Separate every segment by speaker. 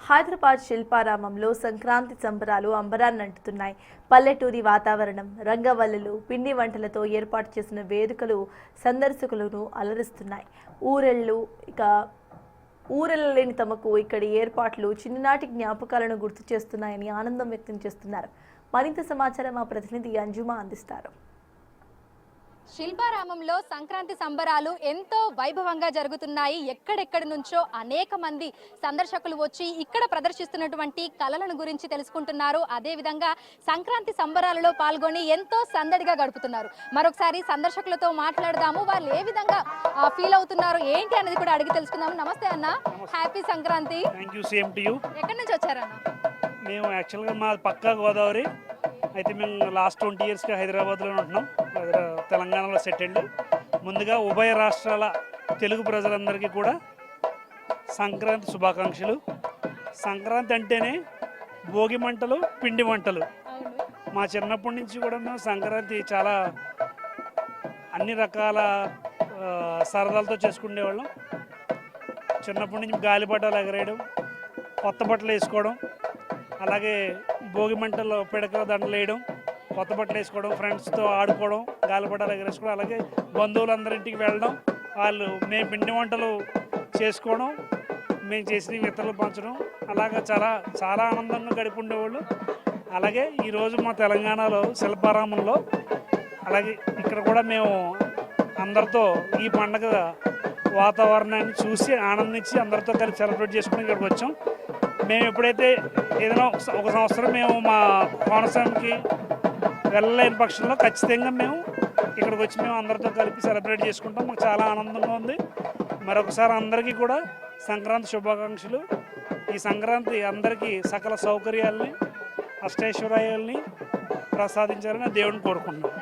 Speaker 1: హైదరాబాద్ శిల్పారామంలో సంక్రాంతి సంబరాలు అంబరాన్నంటుతున్నాయి. పల్లెటూరి వాతావరణం, రంగవల్లులు, పిండి వంటలతో ఏర్పాటు చేసిన వేడుకలు సందర్శకులను అలరిస్తున్నాయి. ఊరెళ్ళలేని తమకు ఇక్కడి ఏర్పాట్లు చిన్ననాటి జ్ఞాపకాలను గుర్తు చేస్తున్నాయని ఆనందం వ్యక్తం చేస్తున్నారు. మరింత సమాచారం మా ప్రతినిధి అంజుమా అందిస్తారు.
Speaker 2: శిల్పారామంలో సంక్రాంతి సంబరాలు ఎంతో వైభవంగా జరుగుతున్నాయి. ఎక్కడెక్కడి నుంచో అనేక మంది సందర్శకులు వచ్చి ఇక్కడ ప్రదర్శిస్తున్నటువంటి కళలను గురించి తెలుసుకుంటున్నారు. అదేవిధంగా సంక్రాంతి సంబరాలలో పాల్గొని ఎంతో సందడిగా గడుపుతున్నారు. మరొకసారి సందర్శకులతో మాట్లాడదాము, వాళ్ళు ఏ విధంగా ఫీల్ అవుతున్నారు ఏంటి అనేది కూడా అడిగి తెలుసుకుందాము. నమస్తే అన్న, హ్యాపీ సంక్రాంతి. ఎక్కడి నుంచి వచ్చారన్న?
Speaker 3: మేము యాక్చువల్గా మా పక్కా గోదావరి, అయితే మేము లాస్ట్ 20 ఇయర్స్గా హైదరాబాద్లో ఉంటున్నాం. తెలంగాణలో సెటిల్డ్. ముందుగా ఉభయ రాష్ట్రాల తెలుగు ప్రజలందరికీ కూడా సంక్రాంతి శుభాకాంక్షలు. సంక్రాంతి అంటేనే భోగి మంటలు, పిండి వంటలు. మా చిన్నప్పటి నుంచి కూడా మేము సంక్రాంతి చాలా అన్ని రకాల సరదాలతో చేసుకునేవాళ్ళం. చిన్నప్పటి నుంచి గాలిపటాలు ఎగరేయడం, కొత్త బట్టలు వేసుకోవడం, అలాగే భోగి మంటల్లో పిడకల దండలు వేయడం, కొత్త బట్టలు వేసుకోవడం, ఫ్రెండ్స్తో ఆడుకోవడం, గాలిపటాలు ఎగరేసుకోవడం, అలాగే బంధువులందరింటికి వెళ్ళడం, వాళ్ళు మేము పిండి వంటలు చేసుకోవడం, మేము చేసిన ఇతరులు పంచడం, అలాగే చాలా చాలా ఆనందంగా గడిపి ఉండేవాళ్ళు. అలాగే ఈరోజు మా తెలంగాణలో శిల్పారామంలో అలాగే ఇక్కడ కూడా మేము అందరితో ఈ పండగ వాతావరణాన్ని చూసి ఆనందించి అందరితో కలిసి సెలబ్రేట్ చేసుకుని ఇక్కడికి వచ్చాం. మేము ఎప్పుడైతే ఏదైనా ఒక సంవత్సరం మేము మా కోనసీమకి వెళ్ళలేని పక్షంలో ఖచ్చితంగా మేము ఇక్కడికి వచ్చి మేము అందరితో కలిపి సెలబ్రేట్ చేసుకుంటాం. మాకు చాలా ఆనందంగా ఉంది. మరొకసారి అందరికీ కూడా సంక్రాంతి శుభాకాంక్షలు. ఈ సంక్రాంతి అందరికీ సకల సౌకర్యాలని, అష్టైశ్వర్యాలని ప్రసాదించాలని దేవుడిని కోరుకుంటున్నాం.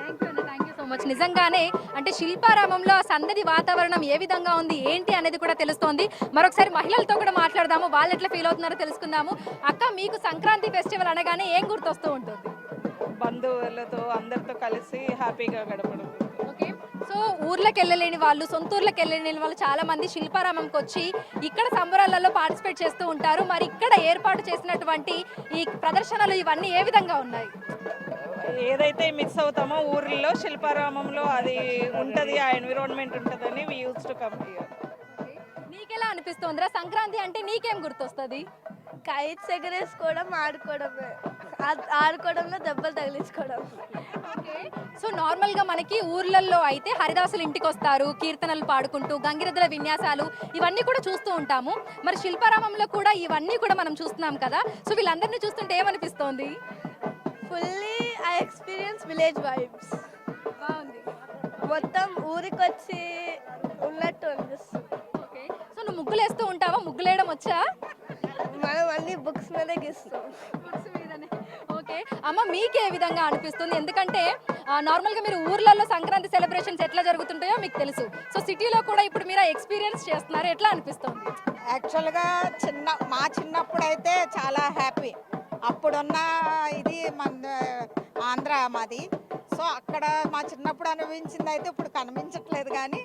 Speaker 2: నిజంగానే అంటే శిల్పారామంలో సందడి వాతావరణం ఏ విధంగా ఉంది ఏంటి అనేది కూడా తెలుస్తోంది. మరొకసారి మహిళలతో కూడా మాట్లాడదాము, వాళ్ళు ఎట్లా ఫీల్ అవుతున్నారో తెలుసుకుందాము. అక్క, మీకు సంక్రాంతి ఫెస్టివల్ అనగానే ఏం గుర్తొస్తూ ఉంటుంది?
Speaker 4: బంధువులతో అందరితో కలిసి హ్యాపీగా గడపడం.
Speaker 2: ఓకే, సో ఊర్లకు వెళ్ళలేని వాళ్ళు, సొంత ఊర్లకు వెళ్ళలేని వాళ్ళు చాలా మంది శిల్పారామంకి వచ్చి ఇక్కడ సంబరాలలో పార్టిసిపేట్ చేస్తూ ఉంటారు. మరి ఇక్కడ ఏర్పాటు చేసినటువంటి ఈ ప్రదర్శనలు ఇవన్నీ ఏ విధంగా ఉన్నాయి?
Speaker 4: ఏదైతే మిస్ అవుతామో ఊర్లో శిల్పారామంలో అది ఉంటుంది, ఆ ఎన్విరాన్మెంట్ ఉంటుందని we used to come here.
Speaker 2: నీకెలా అనిపిస్తుందిరా? సంక్రాంతి అంటే నీకేం గుర్తొస్తుంది?
Speaker 5: కైట్స్ ఎగరేసుకోవడం, ఆడుకోవడంలో దెబ్బలు తగిలించుకోవడం.
Speaker 2: ఓకే, సో నార్మల్గా మనకి ఊర్లలో అయితే హరిదాసులు ఇంటికి వస్తారు, కీర్తనలు పాడుకుంటూ గంగిరెద్దుల విన్యాసాలు ఇవన్నీ కూడా చూస్తూ ఉంటాము. మరి శిల్పారామంలో కూడా ఇవన్నీ కూడా మనం చూస్తున్నాం కదా, సో వీళ్ళందరినీ చూస్తుంటే ఏమనిపిస్తోంది?
Speaker 5: Fully I experience village vibes.
Speaker 2: బాగుంది,
Speaker 5: మొత్తం ఊరికొచ్చి ఉన్నట్టు అనిపిస్తుంది.
Speaker 2: ఓకే, సో నువ్వు ముగ్గులు వేస్తూ ఉంటావా? ముగ్గులు వేయడం వచ్చా?
Speaker 5: మనం అన్ని బుక్స్ మీదే గీస్తాం.
Speaker 2: బుక్స్ మీదనే. ఓకే అమ్మ, మీకు ఏ విధంగా అనిపిస్తుంది? ఎందుకంటే నార్మల్గా మీరు ఊర్లలో సంక్రాంతి సెలబ్రేషన్స్ ఎట్లా జరుగుతుంటాయో మీకు తెలుసు. సో సిటీలో కూడా ఇప్పుడు మీరు ఎక్స్పీరియన్స్ చేస్తున్నారు, ఎట్లా అనిపిస్తుంది?
Speaker 6: యాక్చువల్గా మా చిన్నప్పుడు అయితే చాలా హ్యాపీ. అప్పుడున్న ఇది మన ఆంధ్ర మాది. సో అక్కడ మా చిన్నప్పుడు అనుభవించింది అయితే ఇప్పుడు కనిపించట్లేదు. కానీ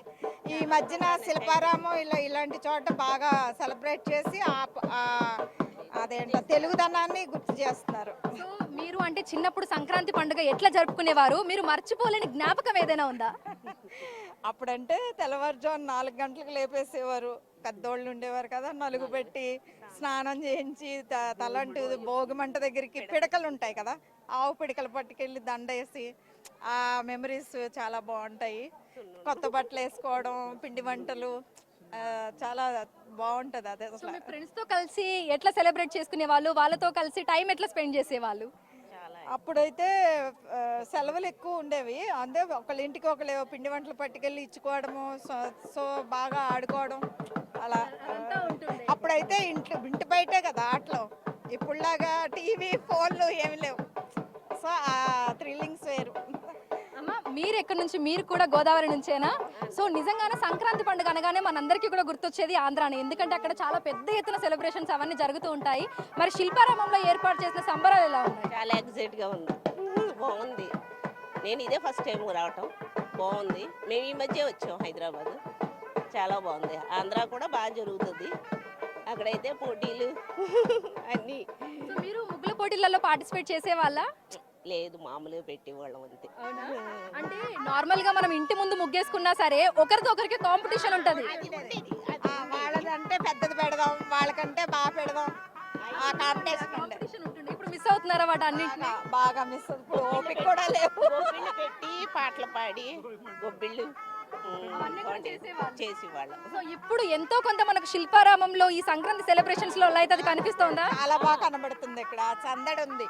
Speaker 6: ఈ మధ్యన శిల్పారామం ఇలాంటి చోట బాగా సెలబ్రేట్ చేసి అదేంటో తెలుగుదనాన్ని గుర్తు చేస్తున్నారు.
Speaker 2: సో మీరు అంటే చిన్నప్పుడు సంక్రాంతి పండుగ ఎట్లా జరుపుకునేవారు? మీరు మర్చిపోలేని జ్ఞాపకం ఏదైనా ఉందా?
Speaker 4: అప్పుడంటే తెల్లవారుజాము 4 గంటలకు లేపేసేవారు, పెద్దోళ్ళు ఉండేవారు కదా, నలుగు పెట్టి స్నానం చేయించి తలంటు భోగి మంట దగ్గరికి పిడకలు ఉంటాయి కదా, ఆవు పిడకలు పట్టుకెళ్ళి దండేసి ఆ మెమరీస్ చాలా బాగుంటాయి. కొత్త బట్టలు వేసుకోవడం, పిండి వంటలు చాలా బాగుంటుంది. అదే
Speaker 2: మీ ఫ్రెండ్స్తో కలిసి ఎట్లా సెలబ్రేట్ చేసుకునే వాళ్ళు? వాళ్ళతో కలిసి టైం ఎట్లా స్పెండ్ చేసేవాళ్ళు?
Speaker 4: అప్పుడైతే సెలవులు ఎక్కువ ఉండేవి. అంతే ఒకళ్ళ ఇంటికి ఒకళ్ళు పిండి వంటలు పట్టుకెళ్ళి ఇచ్చుకోవడము, సో బాగా ఆడుకోవడం అలా. అప్పుడైతే ఇంటి బయటే కదా ఆటలు, ఇప్పుడులాగా టీవీ ఫోన్లు ఏమి లేవు. సో ఆ థ్రిల్లింగ్స్ వేరు.
Speaker 2: అమ్మ, మీరు ఎక్కడి నుంచి? మీరు కూడా గోదావరి నుంచేనా? సో నిజంగానే సంక్రాంతి పండుగ అనగానే మనందరికీ కూడా గుర్తొచ్చేది ఆంధ్రాని, ఎందుకంటే అక్కడ చాలా పెద్ద ఎత్తున సెలబ్రేషన్స్ అవన్నీ జరుగుతూ ఉంటాయి. మరి శిల్పారామంలో ఏర్పాటు చేసిన సంబరాలు ఎలా ఉన్నాయి?
Speaker 7: చాలా ఎగ్జైట్గా ఉంది, బాగుంది. నేను ఇదే ఫస్ట్ టైం రావటం, బాగుంది. మేము ఈ మధ్య వచ్చాం హైదరాబాద్, చాలా బాగుంది. ఆంధ్ర కూడా బాగా జరుగుతుంది. అక్కడైతే పోటీలు అన్నీ
Speaker 2: సో మీరు ముగ్గుల పోటీలలో పార్టిసిపేట్ చేసేవాళ్ళ?
Speaker 7: లేదు, మామూలుగా పెట్టేవాళ్ళం అంతే.
Speaker 2: అంటే నార్మల్ గా మనం ఇంటి ముందు ముగ్గేసుకున్నా సరే ఒకరితో ఒకరికి కాంపిటీషన్ ఉంటది.
Speaker 6: వాళ్ళదంటే పెద్దది పెడదాం, వాళ్ళకంటే బాగా పెడదాం, ఆ కాంపిటీషన్ ఉండే.
Speaker 2: కాంపిటీషన్ ఉంటుంది. ఇప్పుడు మిస్ అవుతున్నారా వాటి అన్నింటినీ?
Speaker 6: బాగా మిస్. ఇప్పుడు ఓపిక కూడా లేవు.
Speaker 7: గొబ్బిళ్ళు పెట్టి పాటలు పాడి గొబ్బిళ్ళు
Speaker 2: అవన్నీ కూడా చేసేవాళ్ళు.
Speaker 7: చేసేవాళ్ళం.
Speaker 2: సో ఇప్పుడు ఎంతో కొంత మనకు శిల్పారామంలో ఈ సంక్రాంతి సెలబ్రేషన్స్ లో అయితే అది కనిపిస్తోందా?
Speaker 6: చాలా బాగా కనబడుతుంది. ఇక్కడ సందడి ఉంది.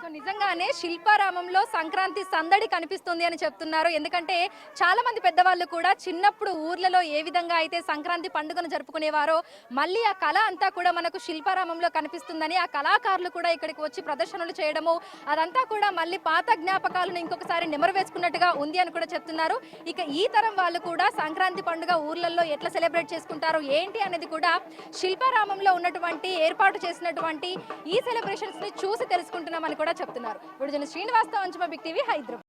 Speaker 2: సో నిజంగానే శిల్పారామంలో సంక్రాంతి సందడి కనిపిస్తుంది అని చెప్తున్నారు. ఎందుకంటే చాలా మంది పెద్దవాళ్ళు కూడా చిన్నప్పుడు ఊర్లలో ఏ విధంగా అయితే సంక్రాంతి పండుగను జరుపుకునేవారో మళ్ళీ ఆ కళ అంతా కూడా మనకు శిల్పారామంలో కనిపిస్తుందని, ఆ కళాకారులు కూడా ఇక్కడికి వచ్చి ప్రదర్శనలు చేయడము అదంతా కూడా మళ్ళీ పాత జ్ఞాపకాలను ఇంకొకసారి నెమరు వేసుకున్నట్టుగా ఉంది అని కూడా చెప్తున్నారు. ఇక ఈ తరం వాళ్ళు కూడా సంక్రాంతి పండుగ ఊర్లలో ఎట్లా సెలబ్రేట్ చేసుకుంటారో ఏంటి అనేది కూడా శిల్పారామంలో ఉన్నటువంటి ఏర్పాటు చేసినటువంటి ఈ సెలబ్రేషన్స్ ని చూసి తెలుసుకుంటున్నామని కూడా చెప్తున్నారు. ఇప్పుడు శ్రీనివాస్తో అంచుమ బిగ్ టీవీ హైదరాబాద్.